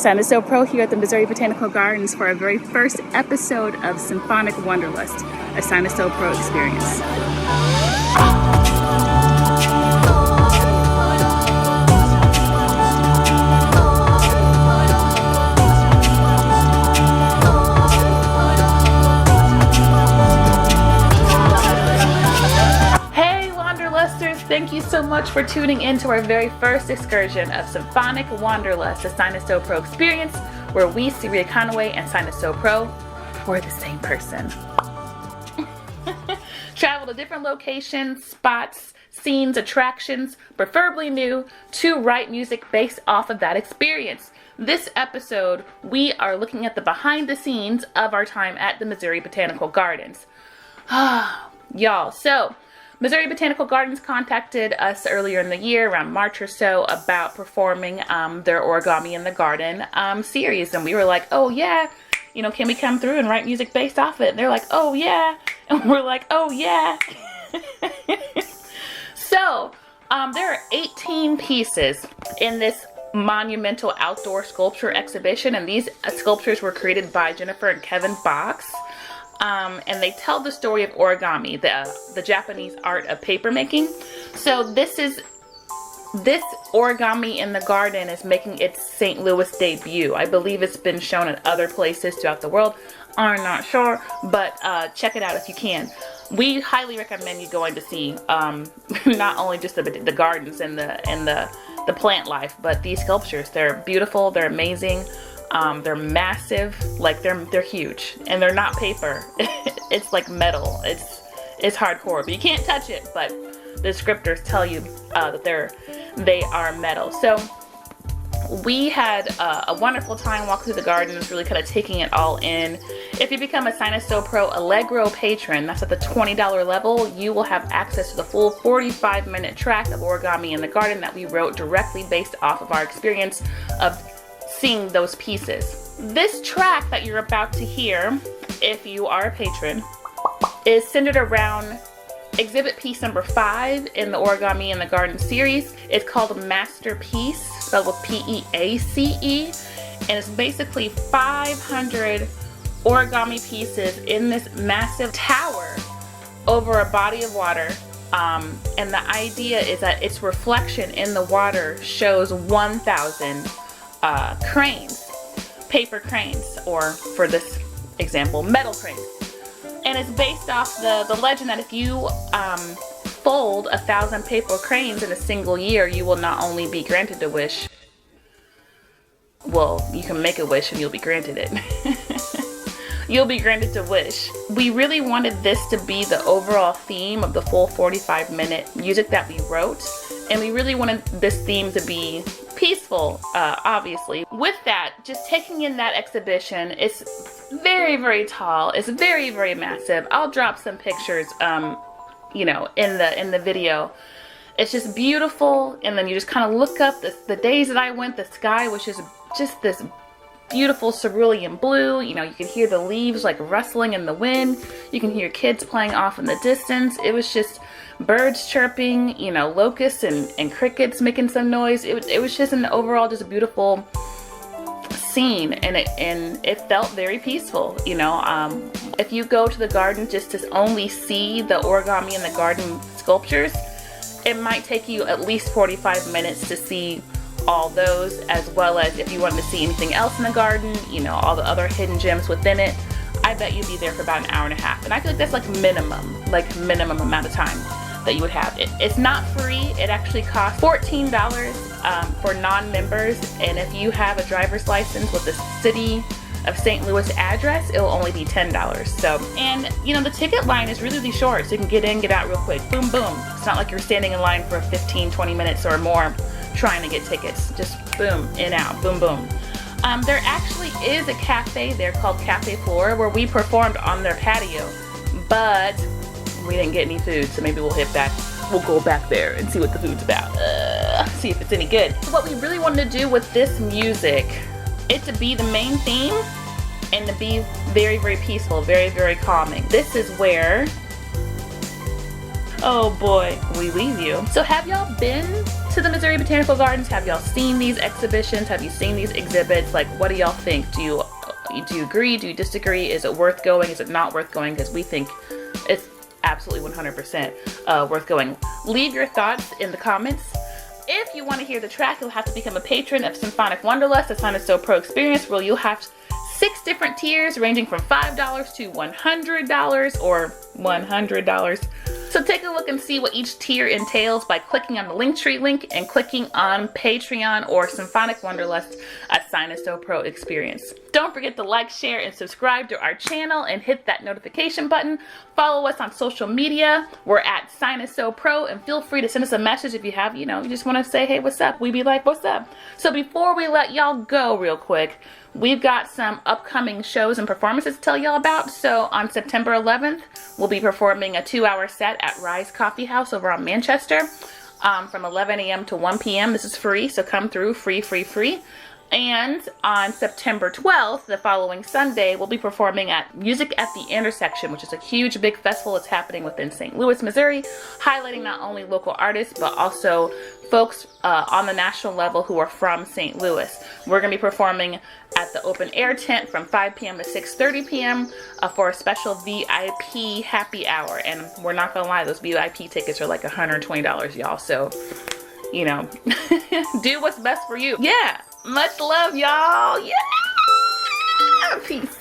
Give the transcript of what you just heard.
Syna So Pro here at the Missouri Botanical Gardens for our very first episode of Symphonic Wanderlust, a Syna So Pro experience. Thank you so much for tuning in to our very first excursion of Symphonic Wanderlust, a Syna So Pro experience where we, Syria Conaway and Syna So Pro, we're the same person. Travel to different locations, spots, scenes, attractions, preferably new, to write music based off of that experience. This episode, we are looking at the behind the scenes of our time at the Missouri Botanical Gardens. Y'all, so Missouri Botanical Gardens contacted us earlier in the year, around March or so, about performing their Origami in the Garden series. And we were like, oh yeah, you know, can we come through and write music based off it? And they're like, oh yeah. And we're like, oh yeah. So there are 18 pieces in this monumental outdoor sculpture exhibition. And these sculptures were created by Jennifer and Kevin Box. And they tell the story of origami, the Japanese art of paper making. So this Origami in the Garden is making its St. Louis debut. I believe it's been shown at other places throughout the world. I'm not sure, but check it out if you can. We highly recommend you going to see not only just the gardens and the plant life, but these sculptures. They're beautiful. They're amazing. They're massive, like they're huge, and they're not paper. It's like metal. It's hardcore, but you can't touch it. But the descriptors tell you that they are metal. So we had a wonderful time walking through the gardens, really kind of taking it all in. If you become a Syna So Pro Allegro patron, that's at the $20 level, you will have access to the full 45-minute track of Origami in the Garden that we wrote directly based off of our experience of seeing those pieces. This track that you're about to hear, if you are a patron, is centered around exhibit piece number 5 in the Origami in the Garden series. It's called Masterpiece, spelled with P-E-A-C-E, and it's basically 500 origami pieces in this massive tower over a body of water. And the idea is that its reflection in the water shows 1,000 cranes, paper cranes, or for this example, metal cranes. And it's based off the legend that if you fold 1,000 paper cranes in a single year, you will not only be granted a wish, well, you can make a wish and you'll be granted it. You'll be granted a wish. We really wanted this to be the overall theme of the full 45-minute music that we wrote. And we really wanted this theme to be peaceful, obviously. With that, just taking in that exhibition, it's very, very tall. It's very, very massive. I'll drop some pictures, you know, in the video. It's just beautiful. And then you just kind of look up. The days that I went, the sky was just this beautiful cerulean blue. You know, you could hear the leaves like rustling in the wind. You can hear kids playing off in the distance. It was just birds chirping, you know, locusts and crickets making some noise. It was just an overall just a beautiful scene, and it felt very peaceful. You know, if you go to the garden just to only see the Origami in the Garden sculptures, it might take you at least 45 minutes to see all those, as well as if you wanted to see anything else in the garden, you know, all the other hidden gems within it. I bet you'd be there for about an hour and a half, and I feel like that's like minimum amount of time that you would have. It's not free. It actually costs $14 for non-members, and if you have a driver's license with the city of St. Louis address, it'll only be $10. So, and you know, the ticket line is really, really short, so you can get in, get out real quick. Boom, boom. It's not like you're standing in line for 15-20 minutes or more trying to get tickets. Just boom, in, out, boom, boom. There actually is a cafe there called Cafe Flora where we performed on their patio, but we didn't get any food, so maybe we'll hit back. We'll go back there and see what the food's about. See if it's any good. So what we really wanted to do with this music, it to be the main theme and to be very, very peaceful, very, very calming. This is where Oh boy, we leave you. So have y'all been to the Missouri Botanical Gardens? Have y'all seen these exhibitions? Have you seen these exhibits? Like, what do y'all think? Do you agree? Do you disagree? Is it worth going? Is it not worth going? Because we think it's absolutely 100% worth going. Leave your thoughts in the comments. If you want to hear the track, you'll have to become a patron of Symphonic Wanderlust, a Syna So Pro experience, where you'll have 6 different tiers ranging from $5 to $100 or $100. So take a look and see what each tier entails by clicking on the Linktree link and clicking on Patreon or Symphonic Wanderlust, a Syna So Pro experience. Don't forget to like, share, and subscribe to our channel and hit that notification button. Follow us on social media. We're at Syna So Pro, and feel free to send us a message if you have, you just want to say, hey, what's up? We be like, what's up? So before we let y'all go real quick, we've got some upcoming shows and performances to tell y'all about. So on September 11th, we'll be performing a 2-hour set at Rise Coffee House over on Manchester from 11 a.m. to 1 p.m. This is free, so come through, free. And on September 12th, the following Sunday, we'll be performing at Music at the Intersection, which is a huge, big festival that's happening within St. Louis, Missouri, highlighting not only local artists, but also folks on the national level who are from St. Louis. We're going to be performing at the open air tent from 5 p.m. to 6:30 p.m. For a special VIP happy hour. And we're not going to lie, those VIP tickets are like $120, y'all. So, do what's best for you. Yeah. Much love, y'all. Yeah. Peace.